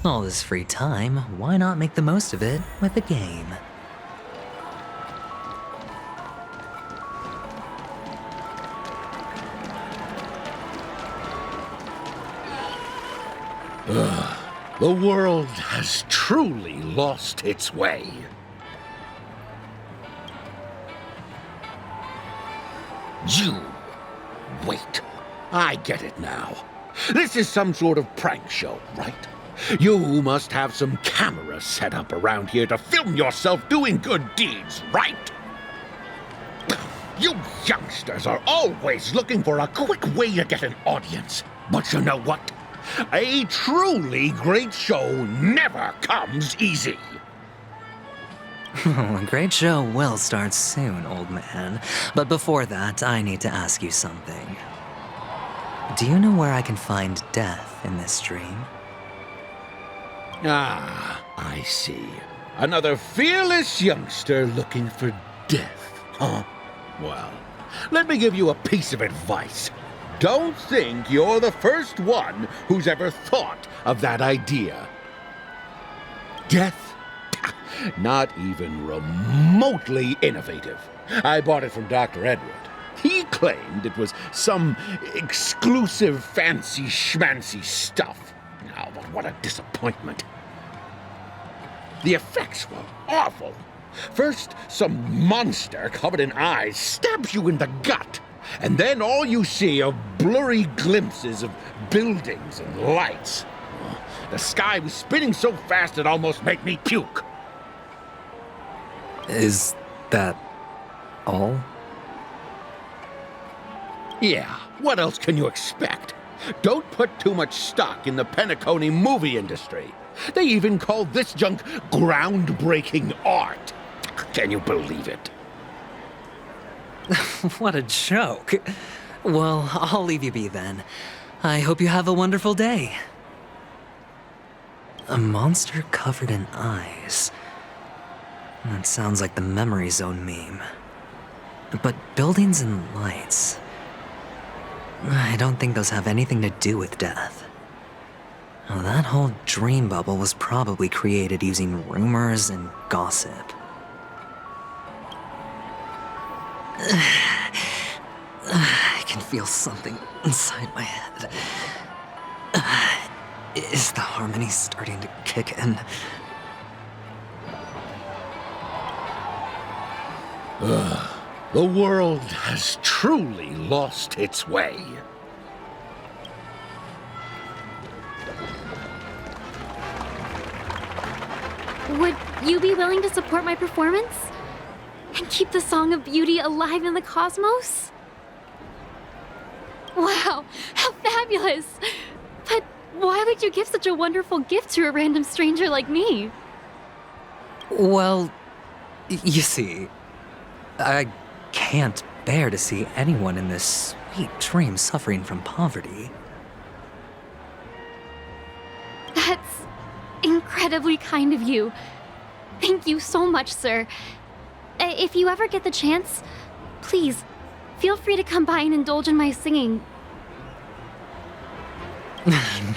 All this free time, why not make the most of it with a game? The world has truly lost its way. You... Wait. I get it now. This is some sort of prank show, right? You must have some cameras set up around here to film yourself doing good deeds, right? You youngsters are always looking for a quick way to get an audience. But you know what? A truly great show never comes easy. A great show will start soon, old man. But before that, I need to ask you something. Do you know where I can find death in this dream? Ah, I see. Another fearless youngster looking for death, huh? Well, let me give you a piece of advice. Don't think you're the first one who's ever thought of that idea. Death? Not even remotely innovative. I bought it from Dr. Edward. He claimed it was some exclusive fancy schmancy stuff. Oh, but what a disappointment. The effects were awful. First, some monster covered in eyes stabs you in the gut. And then all you see are blurry glimpses of buildings and lights. The sky was spinning so fast it almost made me puke. Is that all? Yeah, what else can you expect? Don't put too much stock in the Penacony movie industry. They even call this junk groundbreaking art. Can you believe it? What a joke. Well, I'll leave you be then. I hope you have a wonderful day. A monster covered in eyes. That sounds like the Memory Zone meme. But buildings and lights... I don't think those have anything to do with death. Well, that whole dream bubble was probably created using rumors and gossip. I can feel something inside my head. Is the harmony starting to kick in? The world has truly lost its way. Would you be willing to support my performance? And keep the Song of Beauty alive in the cosmos? Wow, how fabulous! But why would you give such a wonderful gift to a random stranger like me? Well, you see, I can't bear to see anyone in this sweet dream suffering from poverty. That's incredibly kind of you. Thank you so much, sir. If you ever get the chance, please, feel free to come by and indulge in my singing.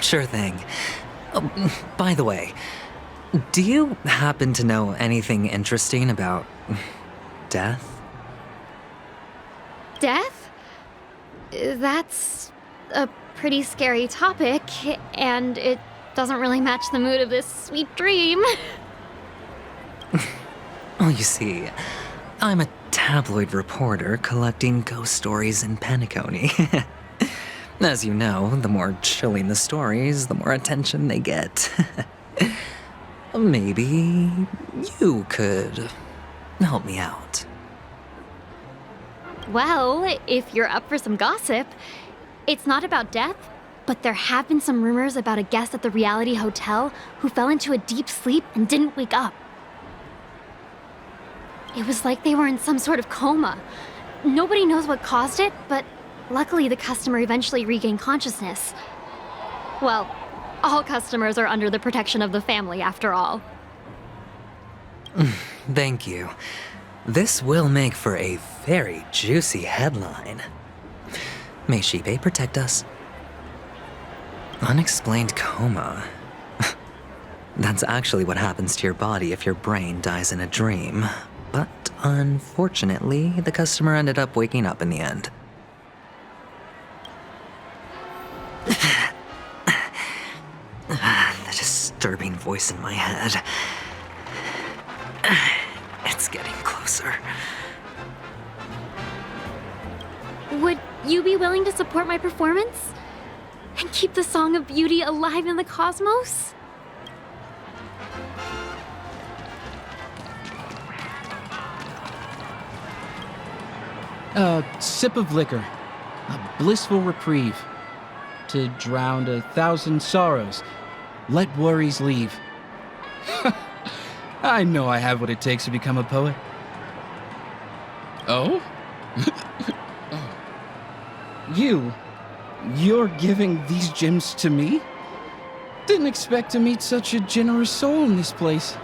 Sure thing. Oh, by the way, do you happen to know anything interesting about death? Death? That's a pretty scary topic, and it doesn't really match the mood of this sweet dream. Oh, you see, I'm a tabloid reporter collecting ghost stories in Penacony. As you know, the more chilling the stories, the more attention they get. Maybe you could help me out. Well, if you're up for some gossip, it's not about death, but there have been some rumors about a guest at the reality hotel who fell into a deep sleep and didn't wake up. It was like they were in some sort of coma. Nobody knows what caused it, but luckily the customer eventually regained consciousness. Well, all customers are under the protection of the family, after all. Thank you. This will make for a very juicy headline. May Shibe protect us. Unexplained coma. That's actually what happens to your body if your brain dies in a dream. But unfortunately, the customer ended up waking up in the end. The disturbing voice in my head. It's getting closer. Would you be willing to support my performance? And keep the Song of Beauty alive in the cosmos? A sip of liquor, a blissful reprieve. To drown 1,000 sorrows, let worries leave. I know I have what it takes to become a poet. Oh? You're giving these gems to me? Didn't expect to meet such a generous soul in this place.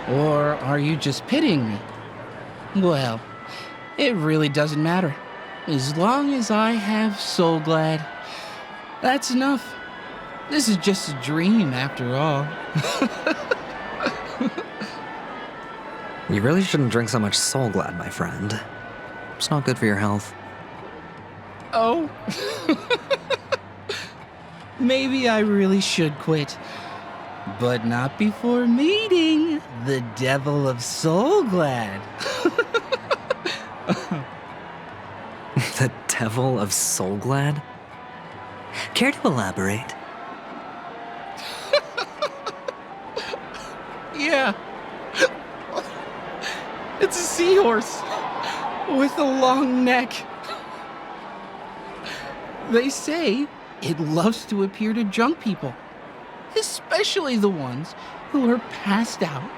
Or are you just pitying me? Well, it really doesn't matter. As long as I have Soul Glad, that's enough. This is just a dream after all. You really shouldn't drink so much Soul Glad, my friend. It's not good for your health. Oh? Maybe I really should quit. But not before meeting the Devil of Soul Glad. The Devil of Soul Glad? Care to elaborate? Yeah. It's a seahorse with a long neck. They say it loves to appear to drunk people, especially the ones who are passed out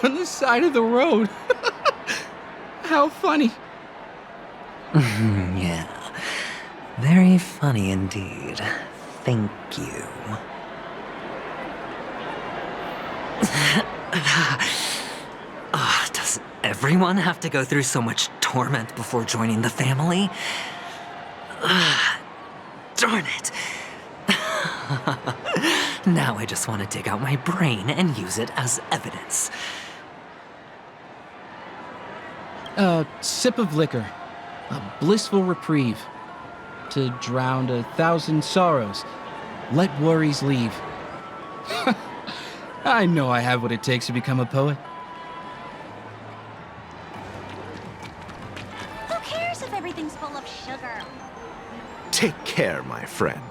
on the side of the road. How funny. Yeah. Very funny indeed. Thank you. Does everyone have to go through so much torment before joining the family? Darn it. Now I just want to dig out my brain and use it as evidence. A sip of liquor, a blissful reprieve. To drown 1,000 sorrows, let worries leave. I know I have what it takes to become a poet. Who cares if everything's full of sugar? Take care, my friend.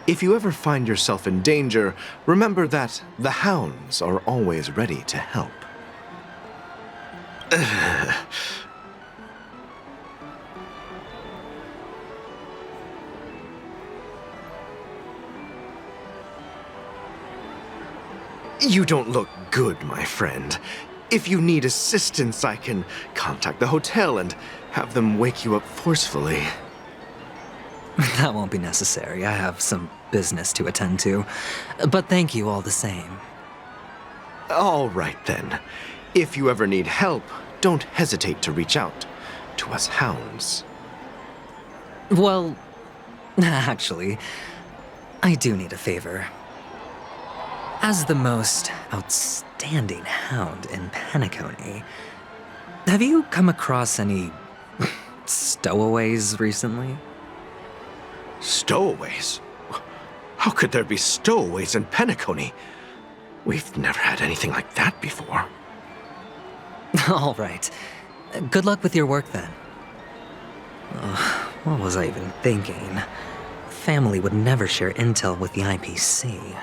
If you ever find yourself in danger, remember that the hounds are always ready to help. You don't look good, my friend. If you need assistance, I can contact the hotel and have them wake you up forcefully. That won't be necessary. I have some business to attend to. But thank you all the same. All right, then. If you ever need help, don't hesitate to reach out to us hounds. Well, actually, I do need a favor. As the most outstanding hound in Penacony, have you come across any stowaways recently? Stowaways? How could there be stowaways in Penacony? We've never had anything like that before. All right. Good luck with your work then. What was I even thinking? Family would never share intel with the IPC.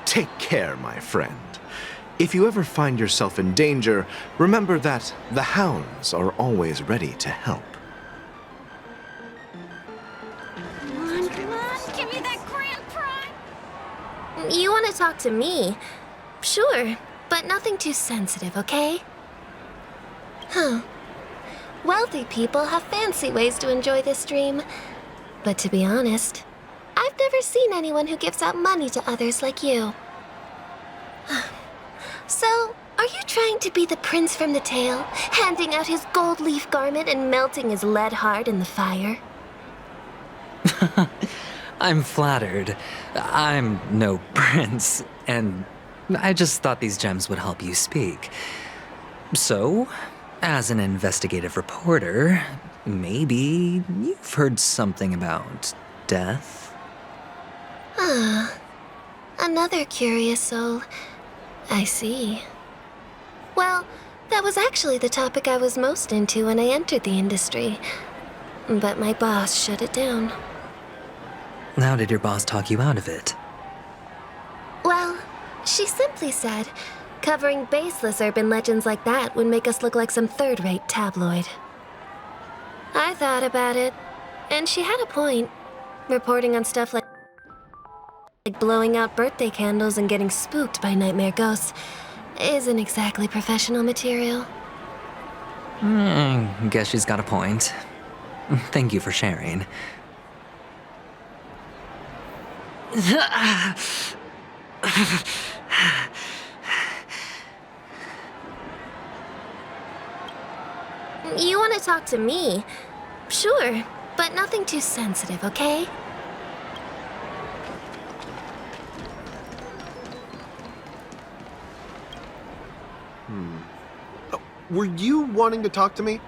Take care, my friend. If you ever find yourself in danger, remember that the hounds are always ready to help. Come on, give me that grand prize! You want to talk to me? Sure, but nothing too sensitive, okay? Huh. Wealthy people have fancy ways to enjoy this dream. But to be honest, I've never seen anyone who gives out money to others like you. So, are you trying going to be the prince from the tale, handing out his gold leaf garment and melting his lead heart in the fire? I'm flattered. I'm no prince, and I just thought these gems would help you speak. So, as an investigative reporter, maybe you've heard something about death? Ah, another curious soul. I see. Well, that was actually the topic I was most into when I entered the industry. But my boss shut it down. How did your boss talk you out of it? Well, she simply said, covering baseless urban legends like that would make us look like some third-rate tabloid. I thought about it, and she had a point. Reporting on stuff like blowing out birthday candles and getting spooked by nightmare ghosts isn't exactly professional material. Guess she's got a point. Thank you for sharing. You want to talk to me? Sure, but nothing too sensitive, okay? Were you wanting to talk to me?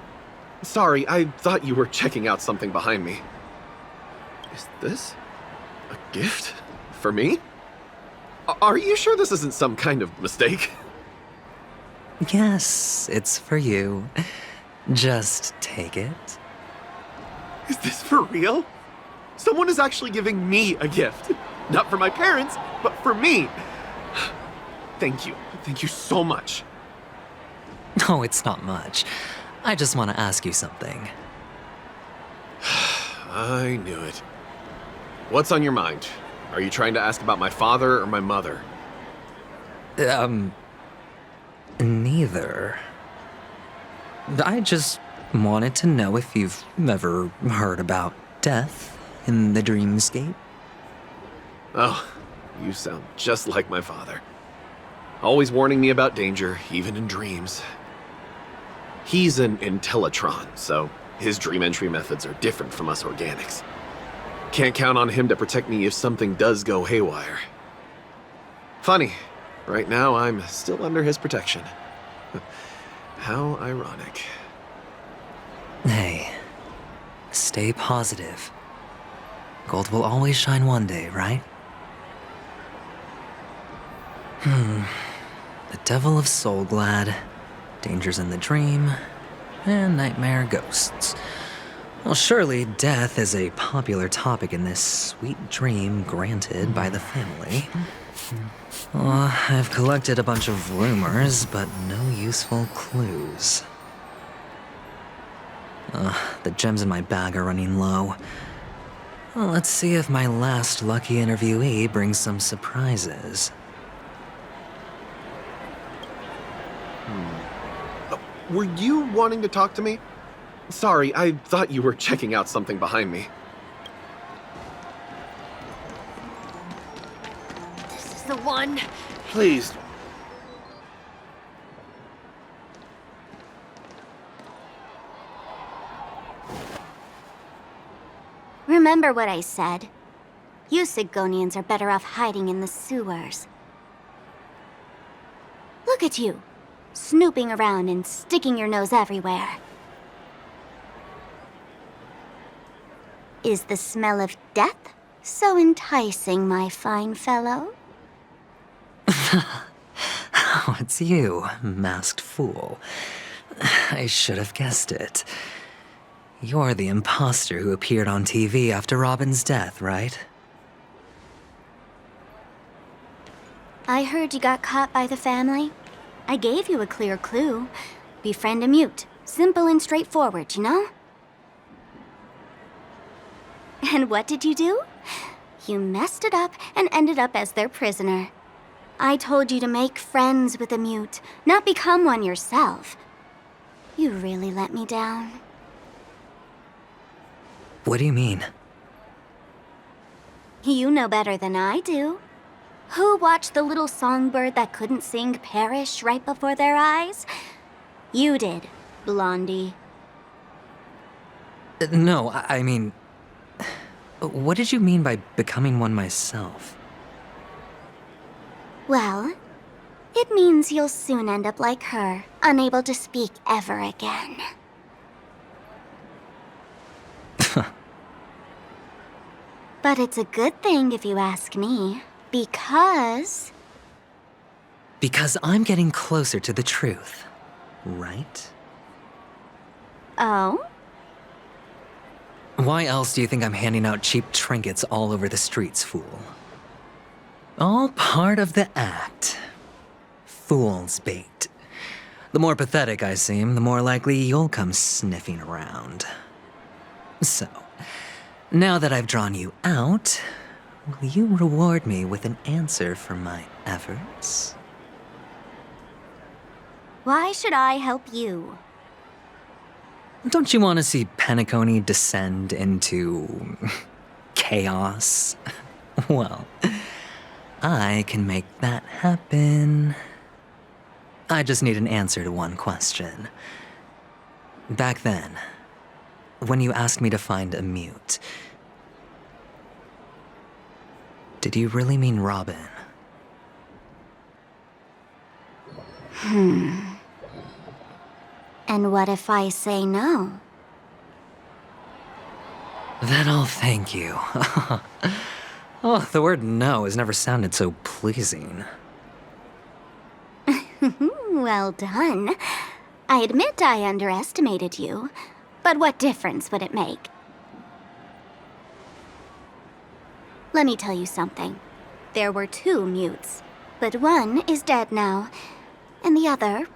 Sorry, I thought you were checking out something behind me. Is this a gift for me? Are you sure this isn't some kind of mistake? Yes, it's for you. Just take it. Is this for real? Someone is actually giving me a gift. Not for my parents, but for me. Thank you. Thank you so much. Oh, it's not much. I just want to ask you something. I knew it. What's on your mind? Are you trying to ask about my father or my mother? Neither. I just wanted to know if you've ever heard about death in the dreamscape. Oh, you sound just like my father. Always warning me about danger, even in dreams. He's an Intellitron, so his dream entry methods are different from us organics. Can't count on him to protect me if something does go haywire. Funny, right now I'm still under his protection. How ironic. Hey, stay positive. Gold will always shine one day, right? The Devil of Soulglad, Dangers in the Dream, and Nightmare Ghosts. Well, surely death is a popular topic in this sweet dream granted by the family. Well, I've collected a bunch of rumors, but no useful clues. The gems in my bag are running low. Well, let's see if my last lucky interviewee brings some surprises. Were you wanting to talk to me? Sorry, I thought you were checking out something behind me. This is the one. Please. Remember what I said. You Sigonians are better off hiding in the sewers. Look at you, snooping around and sticking your nose everywhere. Is the smell of death so enticing, my fine fellow? Oh, it's you, masked fool. I should have guessed it. You're the imposter who appeared on TV after Robin's death, right? I heard you got caught by the family. I gave you a clear clue. Befriend a mute. Simple and straightforward, you know? And what did you do? You messed it up and ended up as their prisoner. I told you to make friends with a mute, not become one yourself. You really let me down. What do you mean? You know better than I do. Who watched the little songbird that couldn't sing perish right before their eyes? You did, Blondie. No, I mean... What did you mean by becoming one myself? Well, it means you'll soon end up like her, unable to speak ever again. But it's a good thing if you ask me, because... Because I'm getting closer to the truth, right? Oh? Why else do you think I'm handing out cheap trinkets all over the streets, fool? All part of the act. Fool's bait. The more pathetic I seem, the more likely you'll come sniffing around. So, now that I've drawn you out, will you reward me with an answer for my efforts? Why should I help you? Don't you want to see Penacony descend into... chaos? Well, I can make that happen. I just need an answer to one question. Back then, when you asked me to find a mute, did you really mean Robin? And what if I say no? Then I'll thank you. Oh, the word no has never sounded so pleasing. Well done. I admit I underestimated you, but what difference would it make? Let me tell you something. There were 2 mutes, but one is dead now, and the other,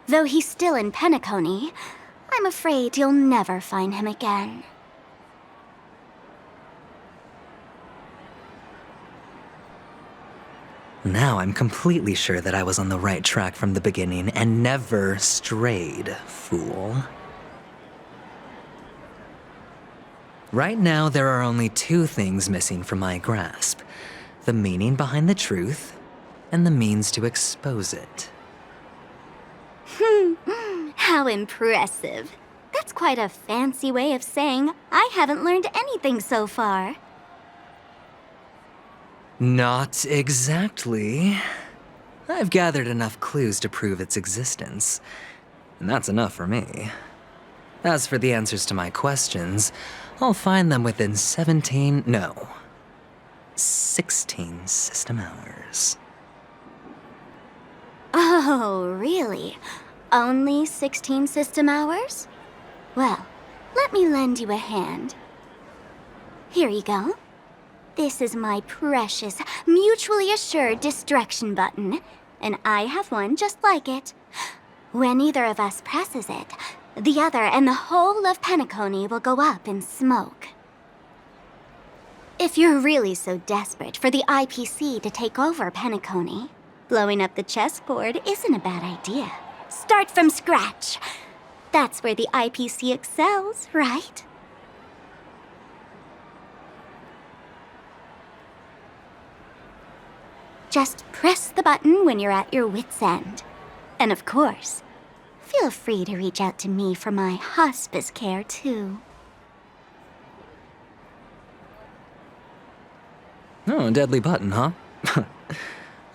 though he's still in Penacony, I'm afraid you'll never find him again. Now I'm completely sure that I was on the right track from the beginning and never strayed, fool. Right now, there are only 2 things missing from my grasp: the meaning behind the truth and the means to expose it. How impressive. That's quite a fancy way of saying I haven't learned anything so far. Not exactly. I've gathered enough clues to prove its existence, and that's enough for me. As for the answers to my questions, I'll find them within 16 system hours. Oh, really? Only 16 system hours? Well, let me lend you a hand. Here you go. This is my precious, mutually assured distraction button, and I have one just like it. When either of us presses it, the other and the whole of Penacony will go up in smoke. If you're really so desperate for the IPC to take over Penacony, blowing up the chessboard isn't a bad idea. Start from scratch. That's where the IPC excels, right? Just press the button when you're at your wit's end. And of course, feel free to reach out to me for my hospice care, too. Oh, a deadly button, huh?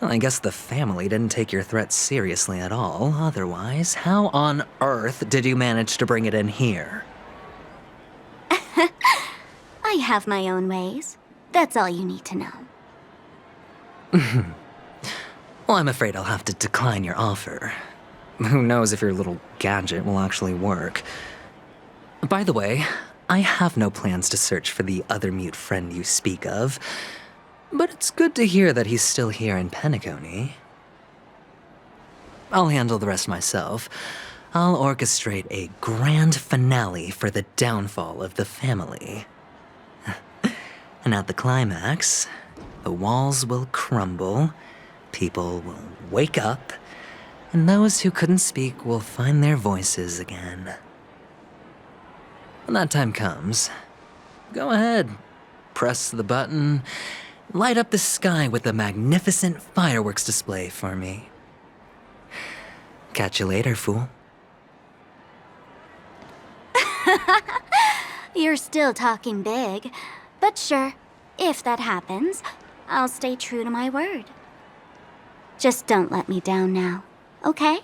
Well, I guess the family didn't take your threat seriously at all. Otherwise, how on earth did you manage to bring it in here? I have my own ways. That's all you need to know. Well, I'm afraid I'll have to decline your offer. Who knows if your little gadget will actually work. By the way, I have no plans to search for the other mute friend you speak of, but it's good to hear that he's still here in Penacony. I'll handle the rest myself. I'll orchestrate a grand finale for the downfall of the family. And at the climax, the walls will crumble, people will wake up, and those who couldn't speak will find their voices again. When that time comes, go ahead, press the button, Light up the sky with a magnificent fireworks display for me. Catch you later, fool. You're still talking big. But sure, if that happens, I'll stay true to my word. Just don't let me down now, okay?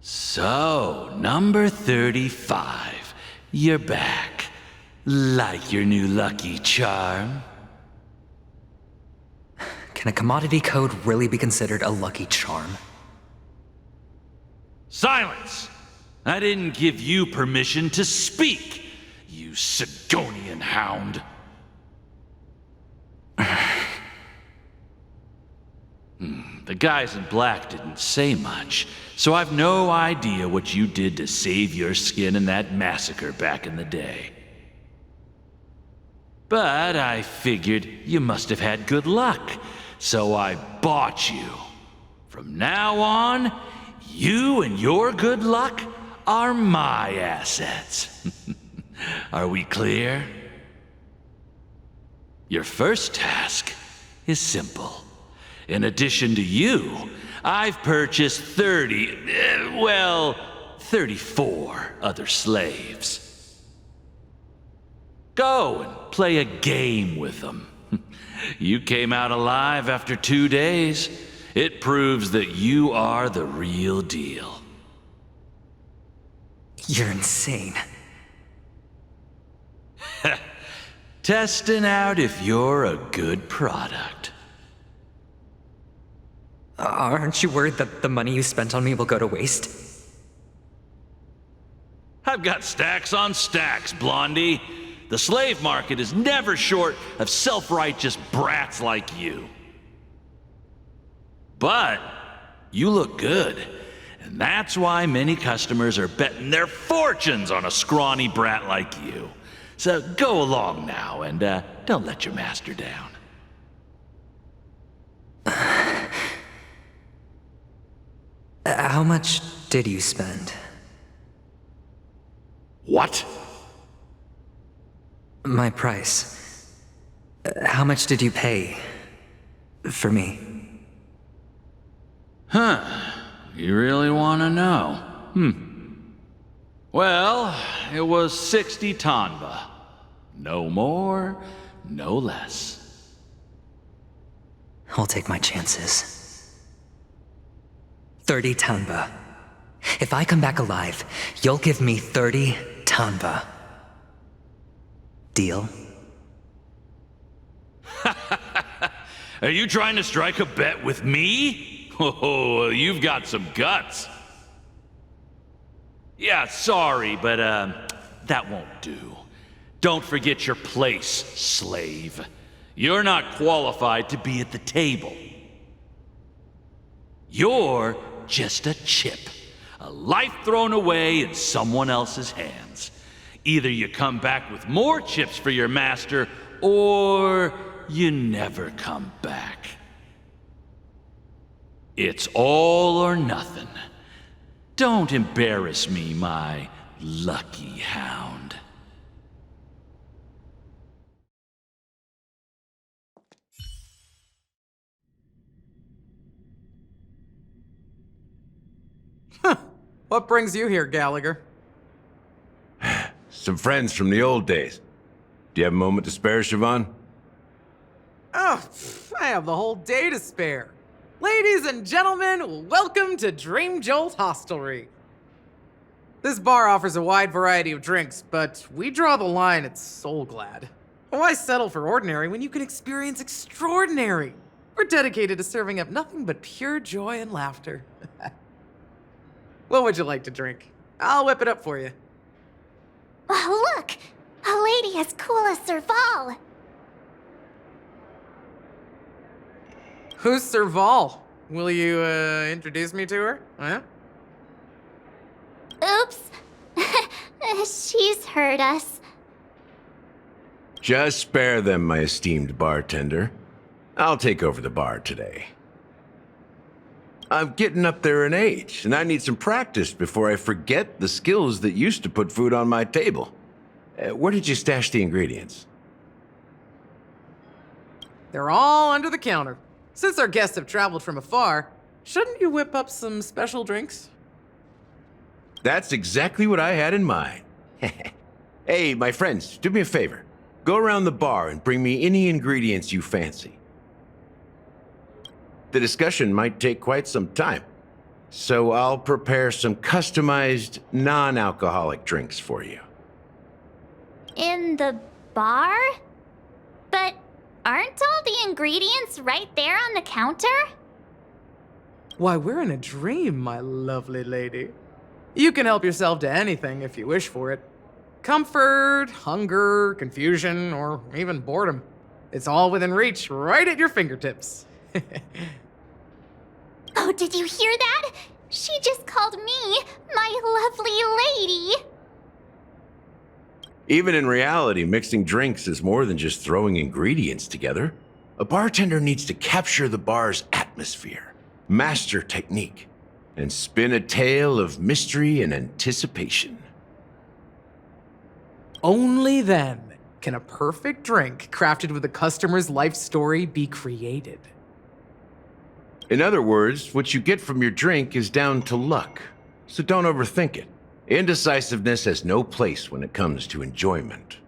So, number 35. You're back. Like your new lucky charm? Can a commodity code really be considered a lucky charm? Silence! I didn't give you permission to speak, you Sigonian hound. The guys in black didn't say much, so I've no idea what you did to save your skin in that massacre back in the day. But I figured you must have had good luck, so I bought you. From now on, you and your good luck are my assets. Are we clear? Your first task is simple. In addition to you, I've purchased 34 other slaves. Go and play a game with them. You came out alive after 2 days. It proves that you are the real deal. You're insane. Testing out if you're a good product. Aren't you worried that the money you spent on me will go to waste? I've got stacks on stacks, Blondie. The slave market is never short of self-righteous brats like you. But you look good, and that's why many customers are betting their fortunes on a scrawny brat like you. So go along now, and don't let your master down. How much did you spend? What? My price. How much did you pay for me? Huh. You really want to know? Well, it was 60 tanba. No more, no less. I'll take my chances. 30 tanba. If I come back alive, you'll give me 30 tanba. Deal? Are you trying to strike a bet with me? Oh, you've got some guts. Yeah, sorry, but that won't do. Don't forget your place, slave. You're not qualified to be at the table. You're just a chip, a life thrown away in someone else's hands. Either you come back with more chips for your master, or you never come back. It's all or nothing. Don't embarrass me, my lucky hound. What brings you here, Gallagher? Some friends from the old days. Do you have a moment to spare, Siobhan? Oh, I have the whole day to spare. Ladies and gentlemen, welcome to Dream Jolt Hostelry. This bar offers a wide variety of drinks, but we draw the line at Soul Glad. Why settle for ordinary when you can experience extraordinary? We're dedicated to serving up nothing but pure joy and laughter. What would you like to drink? I'll whip it up for you. Oh, look! A lady as cool as Serval! Who's Serval? Will you, introduce me to her? Huh? Oops. She's heard us. Just spare them, my esteemed bartender. I'll take over the bar today. I'm getting up there in age, and I need some practice before I forget the skills that used to put food on my table. Where did you stash the ingredients? They're all under the counter. Since our guests have traveled from afar, shouldn't you whip up some special drinks? That's exactly what I had in mind. Hey, my friends, do me a favor. Go around the bar and bring me any ingredients you fancy. The discussion might take quite some time, so I'll prepare some customized, non-alcoholic drinks for you. In the bar? But aren't all the ingredients right there on the counter? Why, we're in a dream, my lovely lady. You can help yourself to anything if you wish for it. Comfort, hunger, confusion, or even boredom. It's all within reach, right at your fingertips. Oh, did you hear that? She just called me my lovely lady. Even in reality, mixing drinks is more than just throwing ingredients together. A bartender needs to capture the bar's atmosphere, master technique, and spin a tale of mystery and anticipation. Only then can a perfect drink crafted with a customer's life story be created. In other words, what you get from your drink is down to luck, so don't overthink it. Indecisiveness has no place when it comes to enjoyment.